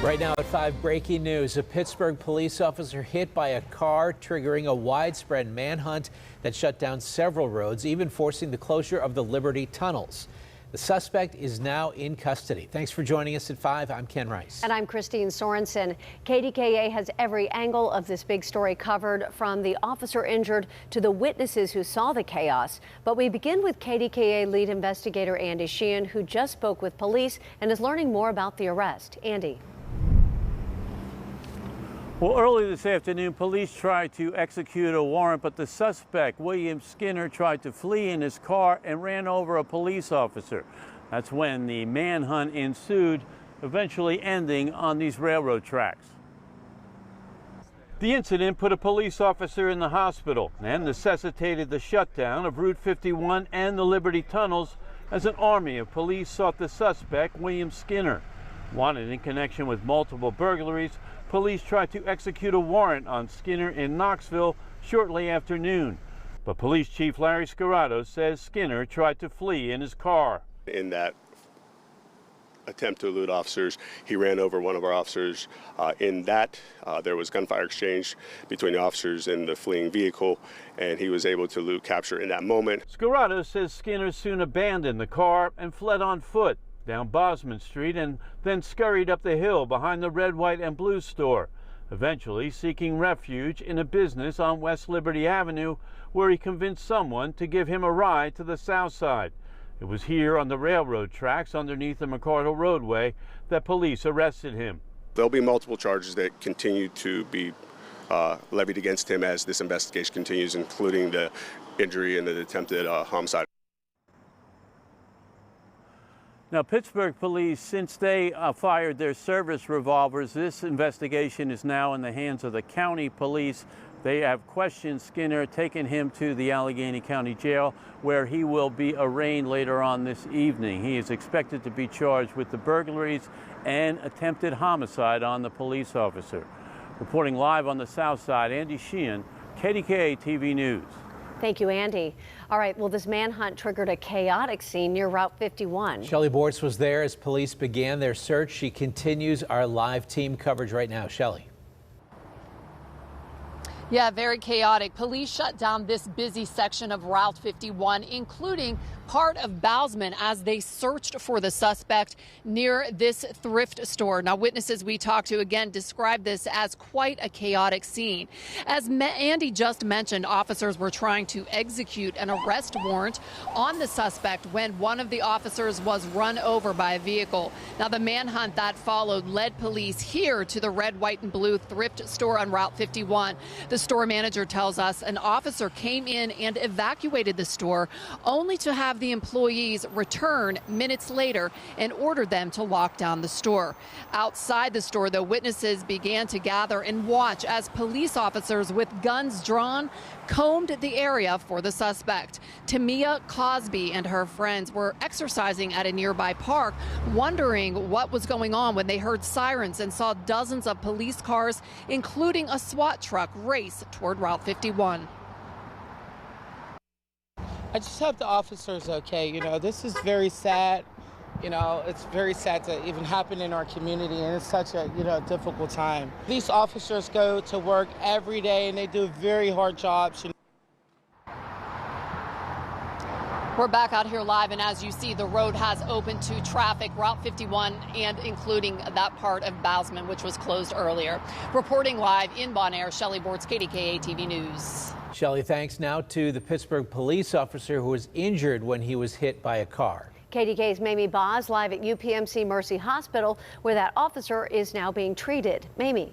Right now at 5, breaking news. A Pittsburgh police officer hit by a car, triggering a widespread manhunt that shut down several roads, even forcing the closure of the Liberty tunnels. The suspect is now in custody. Thanks for joining us at 5. I'm Ken Rice. And I'm Christine Sorensen. KDKA has every angle of this big story covered, from the officer injured to the witnesses who saw the chaos. But we begin with KDKA lead investigator Andy Sheehan, who just spoke with police and is learning more about the arrest. Andy. Well, early this afternoon, police tried to execute a warrant, but the suspect, William Skinner, tried to flee in his car and ran over a police officer. That's when the manhunt ensued, eventually ending on these railroad tracks. The incident put a police officer in the hospital and necessitated the shutdown of Route 51 and the Liberty tunnels as an army of police sought the suspect, William Skinner. Wanted in connection with multiple burglaries, police tried to execute a warrant on Skinner in Knoxville shortly after noon. But Police Chief Larry Scarrato says Skinner tried to flee in his car. In that attempt to elude officers, he ran over one of our officers. There was gunfire exchange between the officers and the fleeing vehicle, and he was able to elude capture in that moment. Scarrato says Skinner soon abandoned the car and fled on foot down Bosman Street and then scurried up the hill behind the Red, White, and Blue store, eventually seeking refuge in a business on West Liberty Avenue, where he convinced someone to give him a ride to the south side. It was here on the railroad tracks underneath the McCardle roadway that police arrested him. There'll be multiple charges that continue to be levied against him as this investigation continues, including the injury and the attempted homicide. Now, Pittsburgh police, since they fired their service revolvers, this investigation is now in the hands of the county police. They have questioned Skinner, taken him to the Allegheny County Jail, where he will be arraigned later on this evening. He is expected to be charged with the burglaries and attempted homicide on the police officer. Reporting live on the south side, Andy Sheehan, KDKA-TV News. Thank you, Andy. All right, well, this manhunt triggered a chaotic scene near Route 51. Shelley Bortz was there as police began their search. She continues our live team coverage right now. Shelley. Yeah, very chaotic. Police shut down this busy section of Route 51, including part of Bousman, as they searched for the suspect near this thrift store. Now, witnesses we talked to again described this as quite a chaotic scene. As Andy just mentioned, officers were trying to execute an arrest warrant on the suspect when one of the officers was run over by a vehicle. Now, the manhunt that followed led police here to the Red, White, and Blue thrift store on Route 51. The store manager tells us an officer came in and evacuated the store, only to have the employees return minutes later and ordered them to lock down the store. Outside the store, though, witnesses began to gather and watch as police officers with guns drawn combed the area for the suspect. Tamia Cosby and her friends were exercising at a nearby park, wondering what was going on when they heard sirens and saw dozens of police cars, including a SWAT truck, race toward Route 51. I just hope the officer's okay. You know, this is very sad. You know, it's very sad to even happen in our community, and it's such a, difficult time. These officers go to work every day, and they do very hard jobs. We're back out here live, and as you see, the road has opened to traffic, Route 51, and including that part of Bousman, which was closed earlier. Reporting live in Bon Air, Shelley Bortz, KDKA-TV News. Shelley, thanks. Now to the Pittsburgh police officer who was injured when he was hit by a car. KDKA's Mamie live at UPMC Mercy Hospital, where that officer is now being treated. Mamie.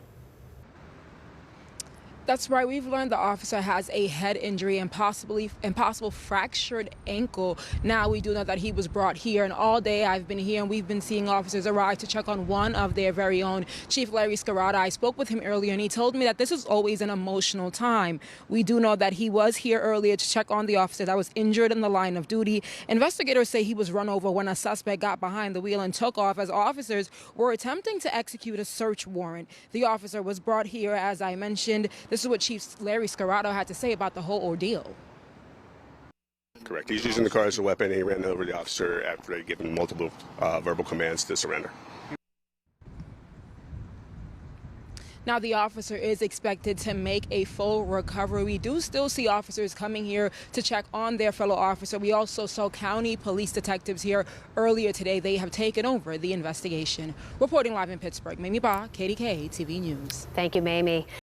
That's right. We've learned the officer has a head injury and possible fractured ankle. Now we do know that he was brought here, and all day I've been here and we've been seeing officers arrive to check on one of their very own. Chief Larry Scarrato, I spoke with him earlier, and he told me that this is always an emotional time. We do know that he was here earlier to check on the officer that was injured in the line of duty. Investigators say he was run over when a suspect got behind the wheel and took off as officers were attempting to execute a search warrant. The officer was brought here, as I mentioned. This is what Chief Larry Scarrato had to say about the whole ordeal. Correct. He's using the car as a weapon, and he ran over the officer after they'd given multiple verbal commands to surrender. Now, the officer is expected to make a full recovery. We do still see officers coming here to check on their fellow officer. We also saw county police detectives here earlier today. They have taken over the investigation. Reporting live in Pittsburgh, Mamie, KDKA-TV News. Thank you, Mamie.